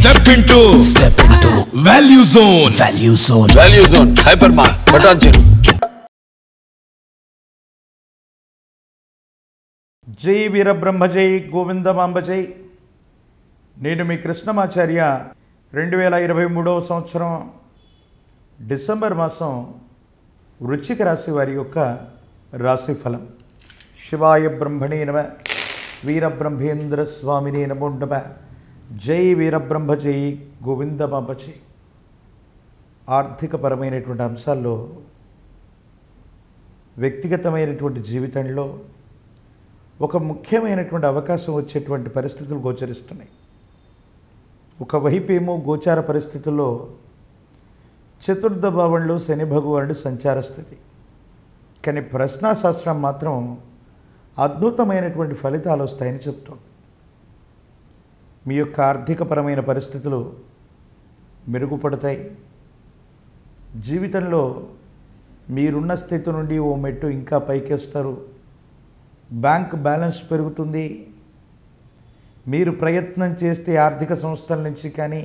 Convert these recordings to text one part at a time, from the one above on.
Step into Value Zone. Value Zone. Hypermart. Patanjali. జై వీరబ్రహ్మ జై గోవిందమాంబ జై. నేను మీ కృష్ణమాచార్య. 2023వ సంవత్సరం డిసెంబర్ మాసం వృశ్చిక రాశి వారి యొక్క రాశి ఫలం. శివాయ బ్రహ్మణే నమః. వీరబ్రహ్మేంద్ర స్వామినే నమో నమః. జై వీరబ్రహ్మ జై గోవిందమాంబ జై. ఆర్థికపరమైనటువంటి అంశాల్లో, వ్యక్తిగతమైనటువంటి జీవితంలో ఒక ముఖ్యమైనటువంటి అవకాశం వచ్చేటువంటి పరిస్థితులు గోచరిస్తున్నాయి. ఒకవైపేమో గోచార పరిస్థితుల్లో చతుర్థ భావంలో శని భగవానుడు సంచార స్థితి. కానీ ప్రశ్నాశాస్త్రం మాత్రం అద్భుతమైనటువంటి ఫలితాలు వస్తాయని చెప్తోంది. మీ యొక్క ఆర్థికపరమైన పరిస్థితులు మెరుగుపడతాయి. జీవితంలో మీరున్న స్థితి నుండి ఓ మెట్టు ఇంకా పైకి వస్తారు. బ్యాంక్ బ్యాలెన్స్ పెరుగుతుంది. మీరు ప్రయత్నం చేస్తే ఆర్థిక సంస్థల నుంచి కానీ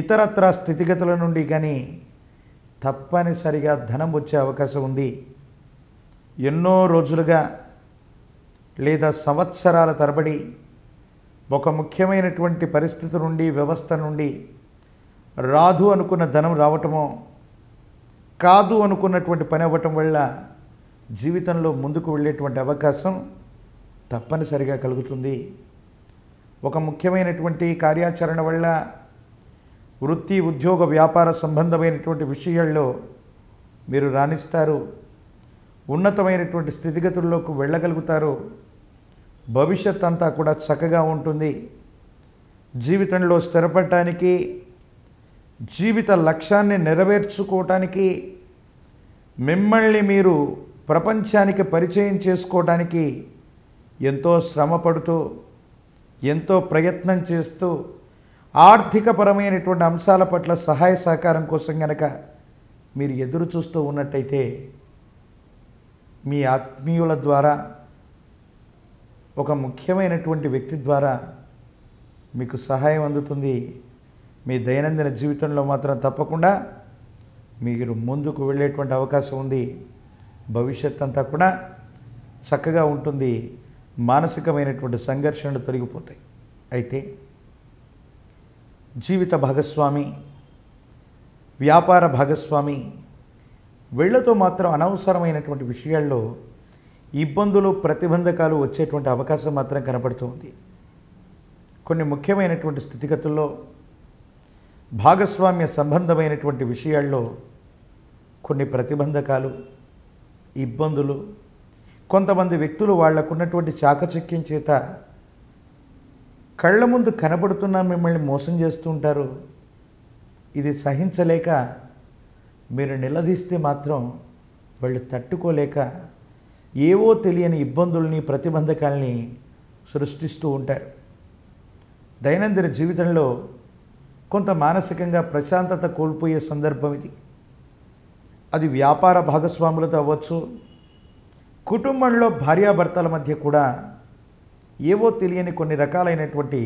ఇతరత్ర స్థితిగతుల నుండి కానీ తప్పనిసరిగా ధనం వచ్చే అవకాశం ఉంది. ఎన్నో రోజులుగా లేదా సంవత్సరాల తరబడి ఒక ముఖ్యమైనటువంటి పరిస్థితి నుండి, వ్యవస్థ నుండి రాదు అనుకున్న ధనం రావటమో, కాదు అనుకున్నటువంటి పని అవ్వటం వల్ల జీవితంలో ముందుకు వెళ్ళేటువంటి అవకాశం తప్పనిసరిగా కలుగుతుంది. ఒక ముఖ్యమైనటువంటి కార్యాచరణ వల్ల వృత్తి, ఉద్యోగ, వ్యాపార సంబంధమైనటువంటి విషయాల్లో మీరు రాణిస్తారు. ఉన్నతమైనటువంటి స్థితిగతుల్లోకి వెళ్ళగలుగుతారు. భవిష్యత్ అంతా కూడా చక్కగా ఉంటుంది. జీవితంలో స్థిరపడటానికి, జీవిత లక్ష్యాన్ని నెరవేర్చుకోవటానికి, మిమ్మల్ని మీరు ప్రపంచానికి పరిచయం చేసుకోవడానికి ఎంతో శ్రమపడుతూ, ఎంతో ప్రయత్నం చేస్తూ, ఆర్థికపరమైనటువంటి అంశాల పట్ల సహాయ సహకారం కోసం కనుక మీరు ఎదురు చూస్తూ ఉన్నట్టయితే మీ ఆత్మీయుల ద్వారా, ఒక ముఖ్యమైనటువంటి వ్యక్తి ద్వారా మీకు సహాయం అందుతుంది. మీ దైనందిన జీవితంలో మాత్రం తప్పకుండా మీరు ముందుకు వెళ్ళేటువంటి అవకాశం ఉంది. భవిష్యత్ అంతా కూడా చక్కగా ఉంటుంది. మానసికమైనటువంటి సంఘర్షణలు తొలగిపోతాయి. అయితే జీవిత భాగస్వామి, వ్యాపార భాగస్వామి వీళ్లతో మాత్రం అనవసరమైనటువంటి విషయాల్లో ఇబ్బందులు, ప్రతిబంధకాలు వచ్చేటువంటి అవకాశం మాత్రం కనపడుతుంది. కొన్ని ముఖ్యమైనటువంటి స్థితిగతుల్లో భాగస్వామ్య సంబంధమైనటువంటి విషయాల్లో కొన్ని ప్రతిబంధకాలు, ఇబ్బందులు, కొంతమంది వ్యక్తులు వాళ్లకున్నటువంటి చాకచక్యం చేత కళ్ళ ముందు కనబడుతున్నా మిమ్మల్ని మోసం చేస్తూ ఉంటారు. ఇది సహించలేక మీరు నిలదీస్తే మాత్రం వాళ్ళు తట్టుకోలేక ఏవో తెలియని ఇబ్బందుల్ని, ప్రతిబంధకాలని సృష్టిస్తూ ఉంటారు. దైనందిన జీవితంలో కొంత మానసికంగా ప్రశాంతత కోల్పోయే సందర్భం ఇది. అది వ్యాపార భాగస్వాములతో అవ్వచ్చు, కుటుంబంలో భార్యాభర్తల మధ్య కూడా ఏవో తెలియని కొన్ని రకాలైనటువంటి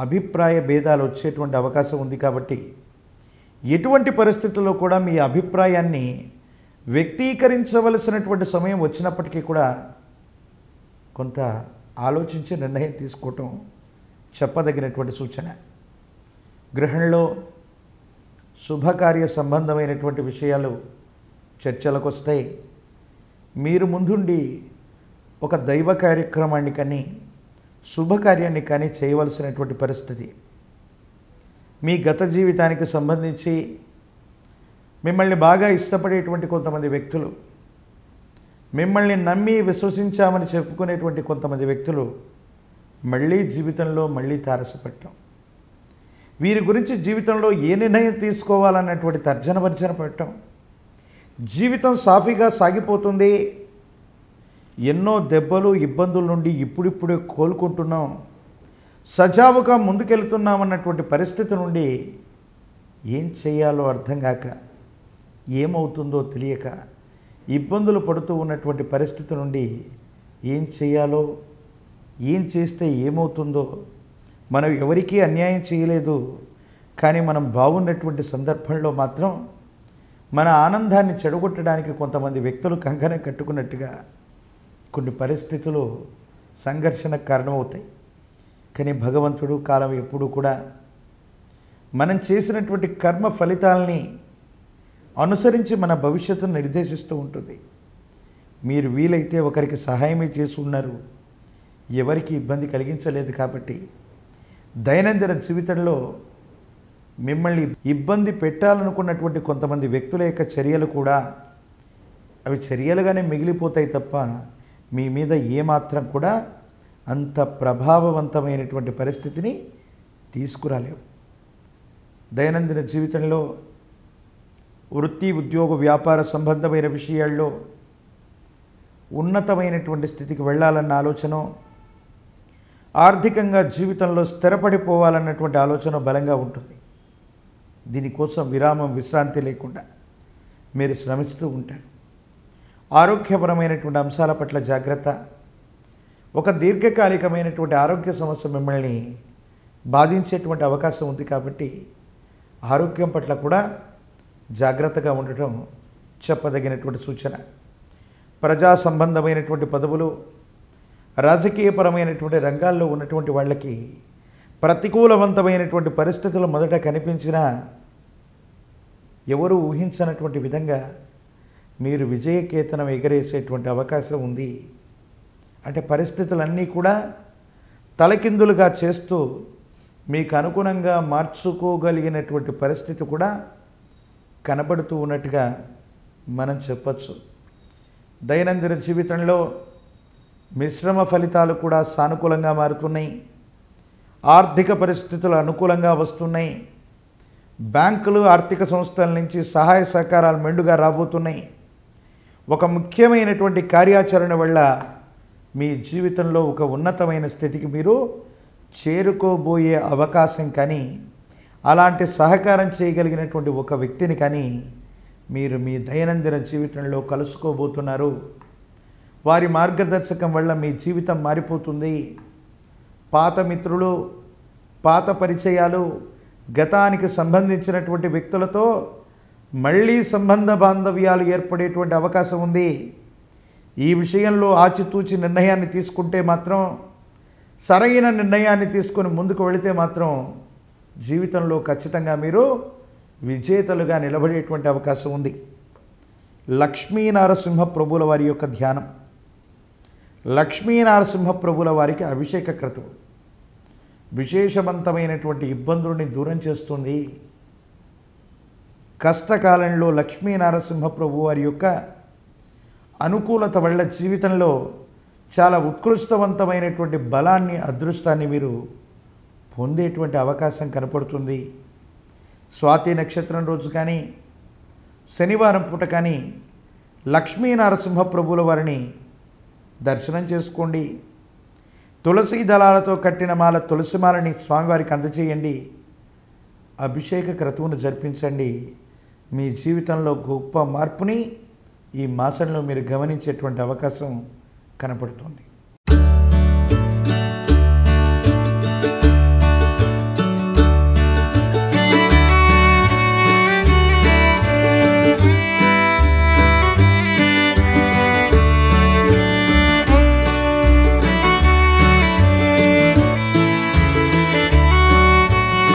అభిప్రాయ భేదాలు వచ్చేటువంటి అవకాశం ఉంది. కాబట్టి ఎటువంటి పరిస్థితుల్లో కూడా మీ అభిప్రాయాన్ని వ్యక్తీకరించవలసినటువంటి సమయం వచ్చినప్పటికీ కూడా కొంత ఆలోచించి నిర్ణయం తీసుకోవటం చెప్పదగినటువంటి సూచన. గృహంలో శుభకార్య సంబంధమైనటువంటి విషయాలు చర్చలకు వస్తాయి. మీరు ముందుండి ఒక దైవ కార్యక్రమాన్ని కానీ, శుభకార్యాన్ని కానీ చేయవలసినటువంటి పరిస్థితి. మీ గత జీవితానికి సంబంధించి మిమ్మల్ని బాగా ఇష్టపడేటువంటి కొంతమంది వ్యక్తులు, మిమ్మల్ని నమ్మి విశ్వసించామని చెప్పుకునేటువంటి కొంతమంది వ్యక్తులు మళ్ళీ జీవితంలో తారసపడటం, వీరి గురించి జీవితంలో ఏ నిర్ణయం తీసుకోవాలన్నటువంటి తర్జన భర్జన పెట్టడం. జీవితం సాఫీగా సాగిపోతుంది. ఎన్నో దెబ్బలు, ఇబ్బందుల నుండి ఇప్పుడిప్పుడే కోలుకుంటున్నాం, సజావుగా ముందుకెళ్తున్నామన్నటువంటి పరిస్థితి నుండి ఏం చేయాలో అర్థం కాక, ఏమవుతుందో తెలియక ఇబ్బందులు పడుతూ ఉన్నటువంటి పరిస్థితి నుండి ఏం చేయాలో, ఏం చేస్తే ఏమవుతుందో మనం ఎవరికీ అన్యాయం చేయలేదు, కానీ మనం బాగున్నటువంటి సందర్భంలో మాత్రం మన ఆనందాన్ని చెడగొట్టడానికి కొంతమంది వ్యక్తులు కంకణం కట్టుకున్నట్టుగా కొన్ని పరిస్థితులు సంఘర్షణకు కారణమవుతాయి. కానీ భగవంతుడు కాలం ఎప్పుడూ కూడా మనం చేసినటువంటి కర్మ ఫలితాలని అనుసరించి మన భవిష్యత్తును నిర్దేశిస్తూ ఉంటుంది. మీరు వీలైతే ఒకరికి సహాయమే చేసి ఉన్నారు, ఎవరికి ఇబ్బంది కలిగించలేదు. కాబట్టి దైనందిన జీవితంలో మిమ్మల్ని ఇబ్బంది పెట్టాలనుకున్నటువంటి కొంతమంది వ్యక్తుల యొక్క చర్యలు కూడా అవి చర్యలుగానే మిగిలిపోతాయి తప్ప మీ మీద ఏమాత్రం కూడా అంత ప్రభావవంతమైనటువంటి పరిస్థితిని తీసుకురాలేవు. దైనందిన జీవితంలో వృత్తి, ఉద్యోగ, వ్యాపార సంబంధమైన విషయాల్లో ఉన్నతమైనటువంటి స్థితికి వెళ్ళాలన్న ఆలోచన, ఆర్థికంగా జీవితంలో స్థిరపడిపోవాలన్నటువంటి ఆలోచన బలంగా ఉంటుంది. దీనికోసం విరామం, విశ్రాంతి లేకుండా మీరు శ్రమిస్తూ ఉంటారు. ఆరోగ్యపరమైనటువంటి అంశాల పట్ల జాగ్రత్త. ఒక దీర్ఘకాలికమైనటువంటి ఆరోగ్య సమస్య మిమ్మల్ని బాధించేటువంటి అవకాశం ఉంది. కాబట్టి ఆరోగ్యం పట్ల కూడా జాగ్రత్తగా ఉండటం చెప్పదగినటువంటి సూచన. ప్రజా సంబంధమైనటువంటి పదవులు, రాజకీయపరమైనటువంటి రంగాల్లో ఉన్నటువంటి వాళ్ళకి ప్రతికూలవంతమైనటువంటి పరిస్థితులు మొదట కనిపించినా ఎవరు ఊహించనటువంటి విధంగా మీరు విజయకేతనం ఎగరేసేటువంటి అవకాశం ఉంది. అంటే పరిస్థితులన్నీ కూడా తలకిందులుగా చేస్తూ మీకు అనుగుణంగా మార్చుకోగలిగినటువంటి పరిస్థితి కూడా కనబడుతూ ఉన్నట్టుగా మనం చెప్పచ్చు. దైనందిన జీవితంలో మిశ్రమ ఫలితాలు కూడా సానుకూలంగా మారుతున్నాయి. ఆర్థిక పరిస్థితులు అనుకూలంగా వస్తున్నాయి. బ్యాంకులు, ఆర్థిక సంస్థల నుంచి సహాయ సహకారాలు మెండుగా రాబోతున్నాయి. ఒక ముఖ్యమైనటువంటి కార్యాచరణ వల్ల మీ జీవితంలో ఒక ఉన్నతమైన స్థితికి మీరు చేరుకోబోయే అవకాశం కానీ, అలాంటి సహకారం చేయగలిగినటువంటి ఒక వ్యక్తిని కానీ మీరు మీ దైనందిన జీవితంలో కలుసుకోబోతున్నారు. వారి మార్గదర్శకం వల్ల మీ జీవితం మారిపోతుంది. పాత మిత్రులు, పాత పరిచయాలు, గతానికి సంబంధించినటువంటి వ్యక్తులతో మళ్ళీ సంబంధ బాంధవ్యాలు ఏర్పడేటువంటి అవకాశం ఉంది. ఈ విషయంలో ఆచితూచి నిర్ణయాన్ని తీసుకుంటే మాత్రం, సరైన నిర్ణయాన్ని తీసుకొని ముందుకు వెళితే మాత్రం జీవితంలో ఖచ్చితంగా మీరు విజేతలుగా నిలబడేటువంటి అవకాశం ఉంది. లక్ష్మీనరసింహ ప్రభుల వారి యొక్క ధ్యానం. లక్ష్మీనరసింహ ప్రభుల వారికి అభిషేక క్రతువు విశేషవంతమైనటువంటి ఇబ్బందుల్ని దూరం చేస్తుంది. కష్టకాలంలో లక్ష్మీనరసింహ ప్రభు వారి యొక్క అనుకూలత వల్ల జీవితంలో చాలా ఉత్కృష్టవంతమైనటువంటి బలాన్ని, అదృష్టాన్ని మీరు పొందేటువంటి అవకాశం కనపడుతుంది. స్వాతి నక్షత్రం రోజు కానీ, శనివారం పూట కానీ లక్ష్మీనరసింహ ప్రభుల వారిని దర్శనం చేసుకోండి. తులసి దళాలతో కట్టిన మాల, తులసి మాలని స్వామివారికి అందజేయండి. అభిషేక క్రతువును జరిపించండి. మీ జీవితంలో గొప్ప మార్పుని ఈ మాసంలో మీరు గమనించేటువంటి అవకాశం కనపడుతుంది.